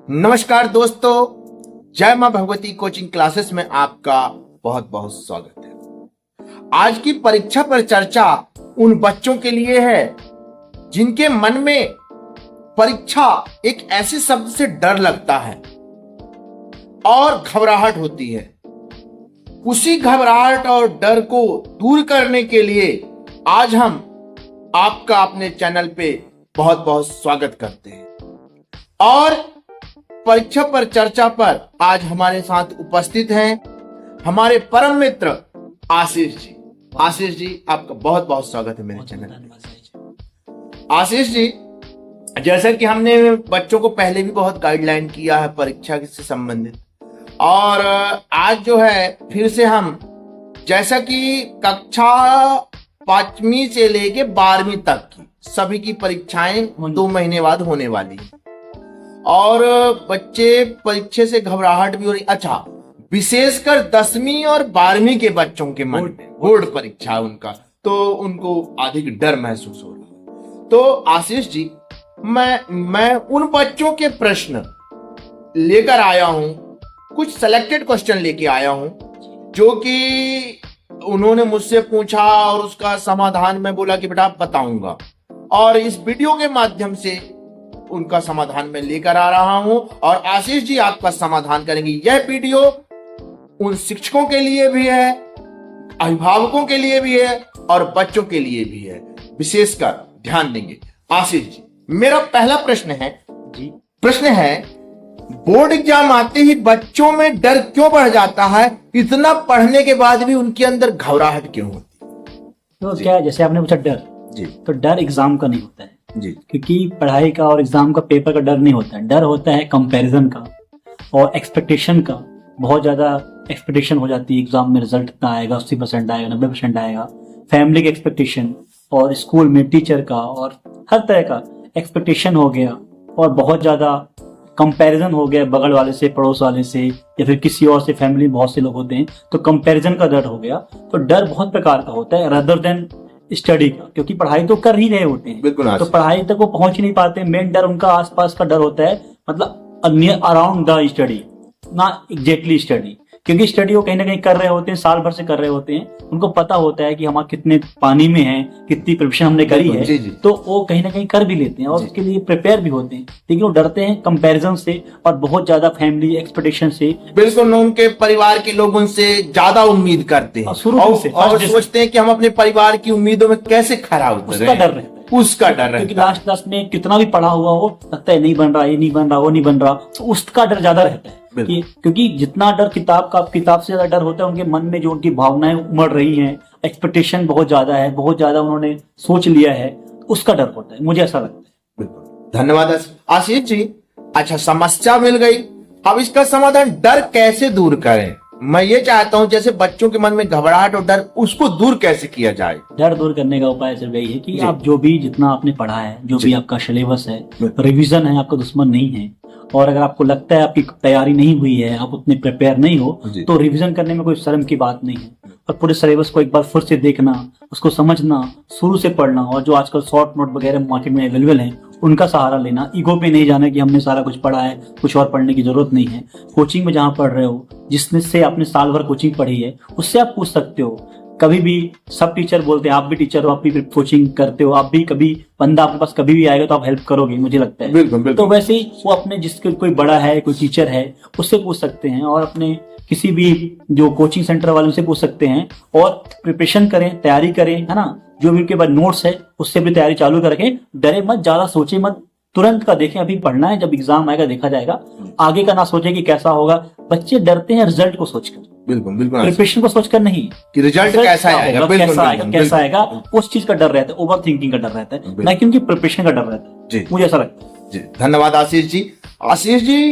नमस्कार दोस्तों, जय मां भगवती कोचिंग क्लासेस में आपका बहुत बहुत स्वागत है। आज की परीक्षा पर चर्चा उन बच्चों के लिए है जिनके मन में परीक्षा एक ऐसे शब्द से डर लगता है और घबराहट होती है। उसी घबराहट और डर को दूर करने के लिए आज हम आपका अपने चैनल पे बहुत बहुत स्वागत करते हैं। और परीक्षा पर चर्चा पर आज हमारे साथ उपस्थित हैं हमारे परम मित्र आशीष जी। आशीष जी, आपका बहुत बहुत स्वागत है मेरे चैनल पे। आशीष जी, जैसा कि हमने बच्चों को पहले भी बहुत गाइडलाइन किया है परीक्षा से संबंधित, और आज जो है फिर से हम, जैसा कि कक्षा 5वीं से लेके 12वीं तक की सभी की परीक्षाएं 2 महीने बाद होने वाली है और बच्चे परीक्षा से घबराहट भी हो रही। अच्छा, विशेषकर 10वीं और 12वीं के बच्चों के मन में बोर्ड परीक्षा उनका, तो उनको अधिक डर महसूस हो रहा है। तो आशीष जी, मैं उन बच्चों के प्रश्न लेकर आया हूं, कुछ सिलेक्टेड क्वेश्चन लेके आया हूं जो कि उन्होंने मुझसे पूछा और उसका समाधान मैं बोला कि बेटा बताऊंगा, और इस वीडियो के माध्यम से उनका समाधान मैं लेकर आ रहा हूं और आशीष जी आपका समाधान करेंगे। यह वीडियो उन शिक्षकों के लिए भी है, अभिभावकों के लिए भी है और बच्चों के लिए भी है, विशेषकर ध्यान देंगे। आशीष जी, मेरा पहला प्रश्न है जी, प्रश्न है बोर्ड एग्जाम आते ही बच्चों में डर क्यों बढ़ जाता है? इतना पढ़ने के बाद भी उनके अंदर घबराहट क्यों होती है? तो क्या है, जैसे आपने पूछा डर जी, तो डर एग्जाम का नहीं होता है जी, क्योंकि पढ़ाई का और एग्जाम का पेपर का डर नहीं होता है। डर होता है कंपैरिजन का और एक्सपेक्टेशन का। बहुत ज्यादा एक्सपेक्टेशन हो जाती है एग्जाम में, रिजल्ट इतना आएगा, 80% आएगा, 90% आएगा। फैमिली के एक्सपेक्टेशन और स्कूल में टीचर का और हर तरह का एक्सपेक्टेशन हो गया, और बहुत ज्यादा कंपैरिजन हो गया बगल वाले से, पड़ोस वाले से, या फिर किसी और से। फैमिली में बहुत से लोग होते हैं तो कंपैरिजन का डर हो गया। तो डर बहुत प्रकार का होता है रदर देन स्टडी का, क्योंकि पढ़ाई तो कर ही रहे होते हैं, तो पढ़ाई तक वो पहुंच ही नहीं पाते। मेन डर उनका आसपास का डर होता है, मतलब नियर अराउंड द स्टडी, ना एग्जैक्टली स्टडी, क्योंकि स्टडी वो कहीं ना कहीं कर रहे होते हैं, साल भर से कर रहे होते हैं। उनको पता होता है कि हम कितने पानी में हैं, कितनी प्रिपरेशन हमने करी है, जी। तो वो कहीं ना कहीं कर भी लेते हैं और उसके लिए प्रिपेयर भी होते हैं, लेकिन वो डरते हैं कंपैरिजन से और बहुत ज्यादा फैमिली एक्सपेक्टेशन से। बिल्कुल, उनके परिवार के लोग उनसे ज्यादा उम्मीद करते हैं और सोचते हैं कि हम अपने परिवार की उम्मीदों में कैसे खरा उतरें। उसका डर रहता है, उसका डर रहता है, क्योंकि लास्ट में कितना भी पढ़ा हुआ हो, लगता है नहीं बन रहा, ये नहीं बन रहा, वो नहीं बन रहा, तो उसका डर ज्यादा रहता है। क्योंकि जितना डर किताब से ज्यादा डर होता है उनके मन में, जो उनकी भावनाएं उमड़ रही हैं, एक्सपेक्टेशन बहुत ज्यादा है, बहुत ज्यादा उन्होंने सोच लिया है, उसका डर होता है, मुझे ऐसा लगता है। बिल्कुल, धन्यवाद आशीष जी। अच्छा, समस्या मिल गई, अब इसका समाधान डर कैसे दूर करें? मैं ये चाहता हूं, जैसे बच्चों के मन में घबराहट और डर, उसको दूर कैसे किया जाए? डर दूर करने का उपाय सिर्फ यही है कि आप जो भी, जितना आपने पढ़ा है, जो भी आपका सिलेबस है, रिवीजन है, आपका दुश्मन नहीं है। और अगर आपको लगता है आपकी तैयारी नहीं हुई है, आप उतने प्रिपेयर नहीं हो, तो रिवीजन करने में कोई शर्म की बात नहीं है। और पूरे सिलेबस को एक बार फिर से देखना, उसको समझना, शुरू से पढ़ना, और जो आजकल शॉर्ट नोट वगैरह मार्केट में अवेलेबल है उनका सहारा लेना। ईगो पे नहीं जाना कि हमने सारा कुछ पढ़ा है, कुछ और पढ़ने की जरूरत नहीं है। कोचिंग में जहां पढ़ रहे हो, जिसने से आपने साल भर कोचिंग पढ़ी है, उससे आप पूछ सकते हो। कभी भी सब टीचर बोलते हैं, आप भी टीचर हो, आप भी कोचिंग करते हो, आप भी कभी बंदा आपके पास कभी भी आएगा तो आप हेल्प करोगे, मुझे लगता है। बिल्कुल। तो वैसे ही वो अपने, जिसके कोई बड़ा है, कोई टीचर है, उससे पूछ सकते हैं, और अपने किसी भी जो कोचिंग सेंटर वालों से पूछ सकते हैं, और प्रिपरेशन करें, तैयारी करें, है ना। जो भी उनके पास नोट्स है उससे भी तैयारी चालू करके, डरे मत, ज्यादा सोचे मत, तुरंत का देखें। अभी पढ़ना है, जब एग्जाम आएगा देखा जाएगा, आगे का ना सोचे कि कैसा होगा। बच्चे डरते हैं रिजल्ट को सोचकर, बिल्कुल, प्रिपरेशन को सोचकर नहीं कि रिजल्ट कैसा आएगा, कैसा आएगा, उस चीज का डर रहता है, ओवर थिंकिंग का डर रहता है, ना कि उनकी प्रिपरेशन का डर रहता है, मुझे ऐसा लगता है जी। धन्यवाद आशीष जी। आशीष जी,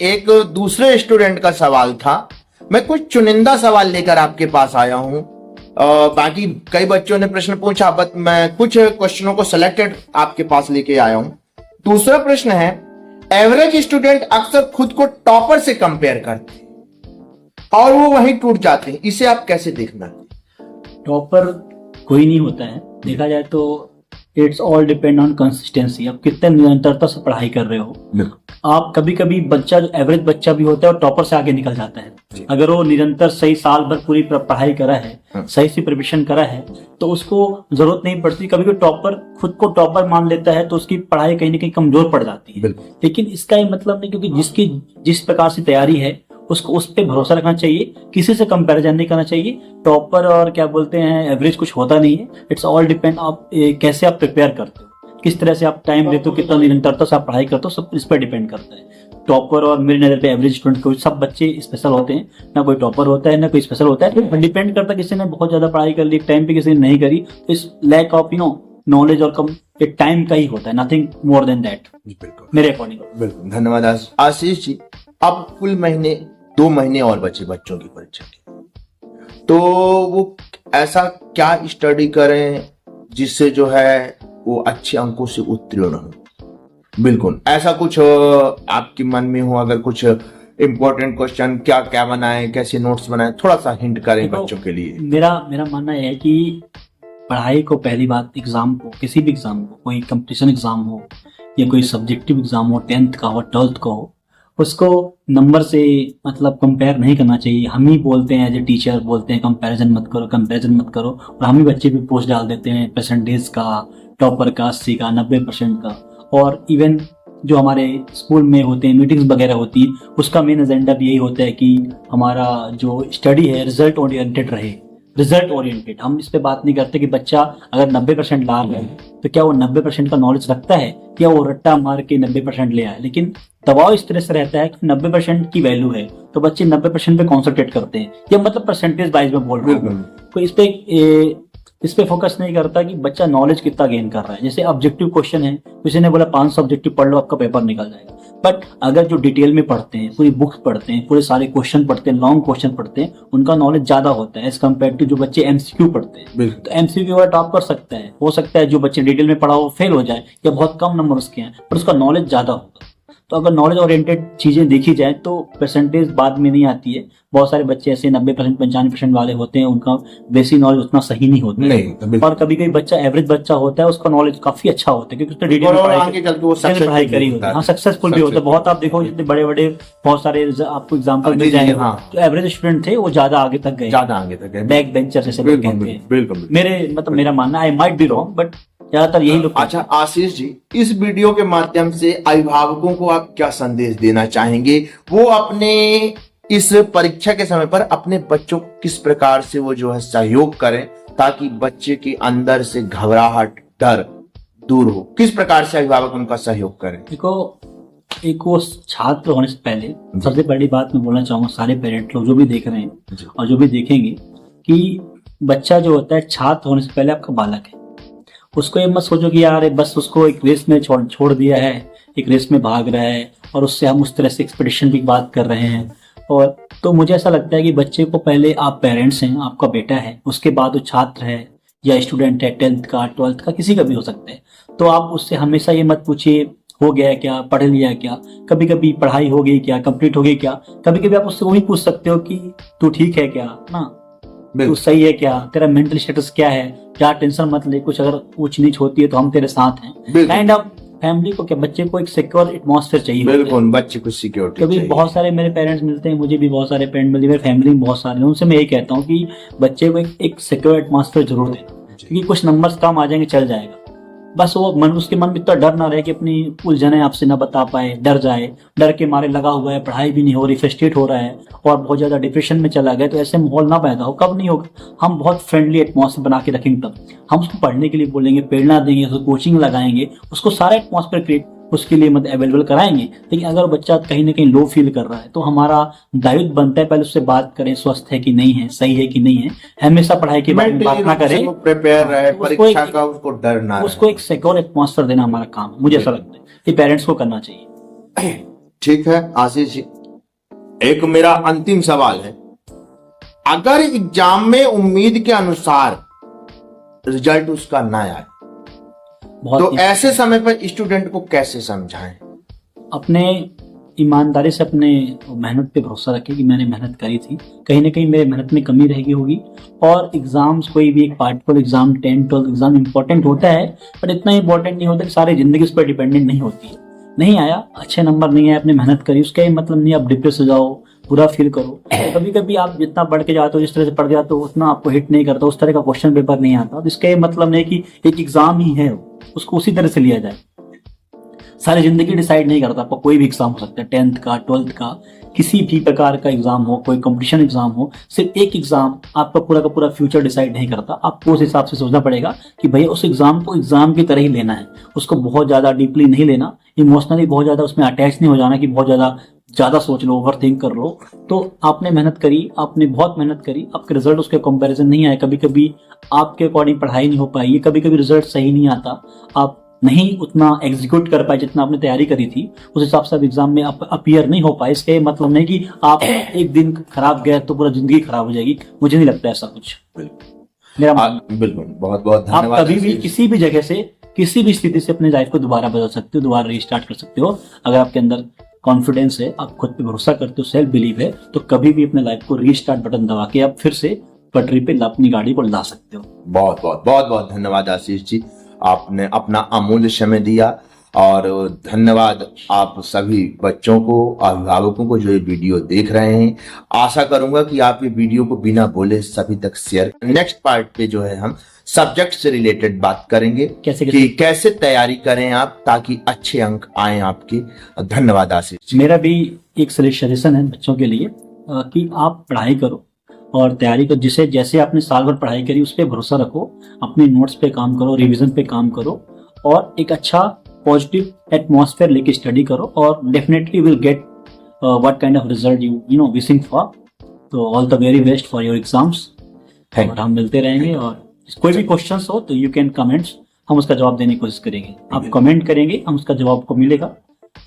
एक दूसरे स्टूडेंट का सवाल था, मैं कुछ चुनिंदा सवाल लेकर आपके पास आया हूं। बाकी कई बच्चों ने प्रश्न पूछा, बट मैं कुछ क्वेश्चनों को सिलेक्टेड आपके पास लेके आया हूं। दूसरा प्रश्न है, एवरेज स्टूडेंट अक्सर खुद को टॉपर से कंपेयर करते हैं और वो वहीं टूट जाते हैं, इसे आप कैसे देखना? टॉपर कोई नहीं होता है, देखा जाए तो it's all depend on consistency. आप कितने निरंतरता से पढ़ाई कर रहे हो। आप कभी कभी बच्चा जो एवरेज बच्चा भी होता है और टॉपर से आगे निकल जाता है। अगर वो निरंतर सही साल भर पूरी पढ़ाई करा है, सही से प्रिपरेशन करा है, तो उसको जरूरत नहीं पड़ती। कभी कभी टॉपर खुद को टॉपर मान लेता है तो उसकी पढ़ाई कहीं ना कहीं कमजोर पड़ जाती है। लेकिन इसका ये मतलब नहीं, क्योंकि जिसकी जिस प्रकार से तैयारी है उसको उस पर भरोसा रखना चाहिए, किसी से कंपैरिजन नहीं करना चाहिए। टॉपर और क्या बोलते हैं एवरेज कुछ होता नहीं है। इट्स ऑल डिपेंड आप कैसे आप प्रिपेयर करते हो, किस तरह से आप टाइम देते हो, कितना निरंतरता से आप पढ़ाई करते हो, सब इस पर डिपेंड करता है। टॉपर और मेरी नजर पे एवरेज स्टूडेंट को सब बच्चे स्पेशल होते हैं, ना कोई टॉपर होता है ना कोई स्पेशल होता है। तो डिपेंड करता है किसी ने बहुत ज्यादा पढ़ाई कर ली एक टाइम पे, किसी ने नहीं करी। तो इस लैक ऑफ नॉलेज और कम एक टाइम का ही होता है, नथिंग मोर देन दैट मेरे अकॉर्डिंग। बिल्कुल, धन्यवाद आशीष जी। अब कुल 2 महीने और बचे बच्चों की परीक्षा के, तो वो ऐसा क्या स्टडी करें जिससे जो है वो अच्छे अंकों से उत्तीर्ण हो। बिल्कुल, ऐसा कुछ आपके मन में हो, अगर कुछ इंपॉर्टेंट क्वेश्चन क्या क्या बनाएं, कैसे नोट्स बनाएं, थोड़ा सा हिंट करें बच्चों के लिए। मेरा मानना है कि पढ़ाई को पहली बात एग्जाम को, किसी भी एग्जाम को, कोई कंपटीशन एग्जाम हो या कोई सब्जेक्टिव एग्जाम हो, 10th का हो 12th का हो, उसको नंबर से मतलब कंपेयर नहीं करना चाहिए। हम ही बोलते हैं एज ए टीचर बोलते हैं कंपैरिजन मत करो, कंपैरिजन मत करो, और हम ही बच्चे भी पोस्ट डाल देते हैं परसेंटेज का, टॉपर का 80 का 90% का। और इवन जो हमारे स्कूल में होते हैं मीटिंग्स वगैरह होती है, उसका मेन एजेंडा भी यही होता है कि हमारा जो स्टडी है रिजल्ट ओरिएंटेड रहे, रिजल्ट ओरिएंटेड। हम इस पे बात नहीं करते कि बच्चा अगर 90% ला रहा है तो क्या वो 90% का नॉलेज रखता है या वो रट्टा मार के 90% ले आए। लेकिन दबाव इस तरह से रहता है कि 90% की वैल्यू है तो बच्चे 90% पे कॉन्सेंट्रेट करते हैं, या मतलब परसेंटेज वाइज में बोल रहा हूँ। तो इस पे फोकस नहीं करता कि बच्चा नॉलेज कितना गेन कर रहा है। जैसे ऑब्जेक्टिव क्वेश्चन है, किसी ने बोला 500 ऑब्जेक्टिव पढ़ लो आपका पेपर निकल जाएगा, बट अगर जो डिटेल में पढ़ते हैं, पूरी बुक्स पढ़ते हैं, पूरे सारे क्वेश्चन पढ़ते हैं, लॉन्ग क्वेश्चन पढ़ते हैं, उनका नॉलेज ज्यादा होता है एज कम्पेयर टू जो बच्चे एमसीक्यू पढ़ते हैं। तो एमसीक्यू वाला टॉप कर सकता है, हो सकता है जो बच्चे डिटेल में पढ़ा हो फेल हो जाए या बहुत कम नंबर उसके हैं, पर उसका नॉलेज ज्यादा होगा। तो अगर नॉलेज ओरिएंटेड चीजें देखी जाए तो परसेंटेज बाद में नहीं आती है। बहुत सारे बच्चे ऐसे 90% 95% वाले होते हैं, उनका बेसिक नॉलेज उतना सही नहीं होता नहीं। और कभी कभी बच्चा एवरेज बच्चा होता है, उसका नॉलेज काफी अच्छा होता है क्योंकि उसने डिटेल में पढ़ाई करी होती है। हाँ, सक्सेसफुल भी होता है। बहुत आप देखो जितने बड़े बड़े बहुत सारे आपको एग्जाम्पल मिल जाएंगे, जो एवरेज स्टूडेंट थे वो ज्यादा आगे तक गए, बैक बेंचर जैसे लोग कहते हैं। बिल्कुल, मेरा मानना, I might be wrong, but ज्यादातर यही लोग। अच्छा आशीष जी, इस वीडियो के माध्यम से अभिभावकों को आप क्या संदेश देना चाहेंगे? वो अपने इस परीक्षा के समय पर अपने बच्चों को किस प्रकार से वो जो है सहयोग करें ताकि बच्चे के अंदर से घबराहट, डर दूर हो? किस प्रकार से अभिभावक उनका सहयोग करें? देखो, एक वो छात्र होने से पहले सबसे बड़ी बात मैं बोलना चाहूंगा सारे पेरेंट लोग जो भी देख रहे हैं और जो भी देखेंगे, कि बच्चा जो होता है छात्र होने से पहले आपका बालक है। उसको ये मत सोचो कि यार बस उसको एक रेस में छोड़ दिया है, एक रेस में भाग रहा है और उससे हम उस तरह से एक्सपेक्टेशन की बात कर रहे हैं। और तो मुझे ऐसा लगता है कि बच्चे को पहले आप पेरेंट्स हैं, आपका बेटा है, उसके बाद वो छात्र है या स्टूडेंट है, 10th का 12th का किसी का भी हो सकता है। तो आप उससे हमेशा ये मत पूछिए हो गया क्या, पढ़ लिया क्या, कभी कभी पढ़ाई हो गई क्या, कंप्लीट हो गई क्या। कभी कभी आप उससे वो भी पूछ सकते हो कि तू ठीक है क्या, ना तू सही है क्या, तेरा मेंटल स्टेटस क्या है, क्या टेंशन मत ले, कुछ अगर ऊंच नीच होती है तो हम तेरे साथ हैं। काइंड ऑफ फैमिली को क्या, बच्चे को एक सिक्योर एटमॉस्फेयर चाहिए। बिल्कुल, बच्चे को सिक्योरिटी चाहिए। कभी बहुत सारे मेरे पेरेंट्स मिलते हैं, मुझे भी बहुत सारे पेरेंट्स मिलते हैं, मेरी फैमिली में बहुत सारे, उनसे मैं यही कहता हूँ कि बच्चे को एक सिक्योर एटमॉस्फेयर जरूर देना, क्योंकि कुछ नंबर्स कम आ जाएंगे चल जाएगा, बस वो उसके मन में इतना डर ना रहे कि अपनी उलझने आपसे ना बता पाए, डर जाए, डर के मारे लगा हुआ है, पढ़ाई भी नहीं हो रही, फ्रस्ट्रेट हो रहा है और बहुत ज्यादा डिप्रेशन में चला गया। तो ऐसे माहौल ना पैदा हो। कब नहीं होगा, हम बहुत फ्रेंडली एटमॉस्फेयर बना के रखेंगे, तब हम उसको पढ़ने के लिए बोलेंगे, प्रेरणा देंगे, उसको कोचिंग लगाएंगे, उसको सारा एटमॉस्फेयर क्रिएट उसके लिए मतलब अवेलेबल कराएंगे। लेकिन अगर बच्चा कहीं ना कहीं लो फील कर रहा है तो हमारा दायित्व बनता है पहले उससे बात करें, स्वस्थ है कि नहीं है, सही है कि नहीं है। हमेशा पढ़ाई के बारे में बात ना करें, प्रिपेयर रहे, परीक्षा का उसको डर ना, उसको एक सिक्योर एटमॉस्फेयर देना हमारा काम है। मुझे ऐसा लगता है कि पेरेंट्स को करना चाहिए। ठीक है आशीष जी, एक मेरा अंतिम सवाल है, अगर एग्जाम में उम्मीद के अनुसार रिजल्ट उसका ना आए तो ऐसे समय पर स्टूडेंट को कैसे समझाएं? अपने ईमानदारी से अपने मेहनत पे भरोसा रखें कि मैंने मेहनत करी थी, कहीं ना कहीं मेरी मेहनत में कमी रह गई होगी। और एग्जाम्स, कोई भी एक particular exam, 10th 12th exam important होता है, बट इतना इंपॉर्टेंट नहीं होता कि सारी जिंदगी उस पर डिपेंडेंट नहीं होती है। नहीं आया, अच्छे नंबर नहीं आए, अपने मेहनत करी, उसका ये मतलब नहीं आप डिप्रेस हो जाओ, बुरा फील करो। कभी कभी आप जितना बढ़ के जाते हो, जिस तरह से पढ़ जाते हो, उतना आपको हिट नहीं करता, उस तरह का क्वेश्चन पेपर नहीं आता, तो इसका ये मतलब नहीं कि एक एग्जाम ही है उसको उसी तरह से लिया जाए। सारी जिंदगी डिसाइड नहीं करता, आपका कोई भी एग्जाम हो सकता है, 10th का, 12th का, किसी भी प्रकार का एग्जाम हो, कोई कंपटीशन एग्जाम हो, सिर्फ एक एग्जाम आपका पूरा का पूरा फ्यूचर डिसाइड नहीं करता। आपको उस हिसाब से सोचना पड़ेगा कि भैया उस एग्जाम को एग्जाम की तरह ही लेना है, उसको बहुत ज्यादा डीपली नहीं लेना, इमोशनली बहुत ज्यादा उसमें अटैच नहीं हो जाना कि बहुत ज्यादा सोच लो, ओवर थिंक कर लो। तो आपने मेहनत करी, आपने बहुत मेहनत करी, आपके रिजल्ट उसके कंपैरिजन नहीं आए, कभी कभी आपके अकॉर्डिंग पढ़ाई नहीं हो पाई, कभी कभी रिजल्ट सही नहीं आता, आप नहीं उतना एग्जीक्यूट कर पाए जितना आपने तैयारी करी थी, उस हिसाब से आप एग्जाम में अपीयर नहीं हो पाए। इसके मतलब नहीं कि आप एक दिन खराब गए तो पूरा जिंदगी खराब हो जाएगी, मुझे नहीं लगता ऐसा कुछ। मेरा बिल्कुल, बहुत बहुत आप धन्यवाद। कभी भी किसी भी जगह से, किसी भी स्थिति से अपनी लाइफ को दोबारा बदल सकते हो, दोबारा रीस्टार्ट कर सकते हो। अगर आपके अंदर कॉन्फिडेंस है, आप खुद पे भरोसा करते हो, सेल्फ बिलीव है, तो कभी भी अपने लाइफ को रीस्टार्ट बटन दबा के आप फिर से पटरी पे अपनी गाड़ी को ला सकते हो। बहुत बहुत बहुत बहुत धन्यवाद आशीष जी, आपने अपना अमूल्य समय दिया। और धन्यवाद आप सभी बच्चों को, अभिभावकों को जो ये वीडियो देख रहे हैं। आशा करूंगा कि आप ये वीडियो को बिना बोले सभी तक शेयर। नेक्स्ट पार्ट पे जो है हम सब्जेक्ट से रिलेटेड बात करेंगे कि कैसे तैयारी करें आप ताकि अच्छे अंक आए आपके। धन्यवाद आशीष जी। मेरा भी एक सजेशन है बच्चों के लिए कि आप पढ़ाई करो और तैयारी करो, जिसे जैसे आपने साल भर पढ़ाई करी उस पर भरोसा रखो, अपने नोट्स पे काम करो, रिवीजन पे काम करो और एक अच्छा पॉजिटिव एटमॉस्फेयर लेके स्टडी करो और definitely will get what kind of result you know wishing for. तो all the very best for your exams. और हम मिलते रहेंगे, और कोई भी क्वेश्चंस हो तो यू कैन कमेंट्स, हम उसका जवाब देने की कोशिश करेंगे। आप कमेंट करेंगे, हम उसका जवाब आपको मिलेगा।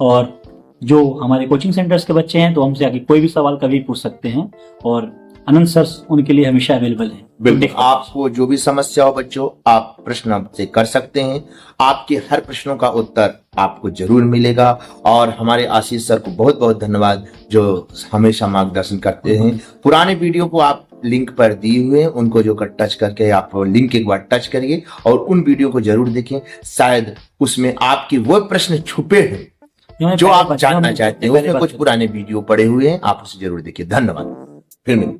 और जो हमारे कोचिंग सेंटर्स के बच्चे हैं तो हमसे आगे कोई भी सवाल कभी पूछ सकते हैं, और अनंत सर उनके लिए हमेशा अवेलेबल है। बिल्कुल, आपको जो भी समस्या हो बच्चों, आप प्रश्न हमसे कर सकते हैं। आपके हर प्रश्नों का उत्तर आपको जरूर मिलेगा। और हमारे आशीष सर को बहुत बहुत धन्यवाद जो हमेशा मार्गदर्शन करते हैं। पुराने वीडियो को आप लिंक पर दिए हुए हैं, उनको जो कर टच करके आप लिंक एक बार टच करिए और उन वीडियो को जरूर देखें। शायद उसमें आपके वो प्रश्न छुपे हैं जो आप जानना चाहते हैं। उसमें कुछ पुराने वीडियो पड़े हुए हैं, आप उसे जरूर देखिए। धन्यवाद, फिर मिलते हैं।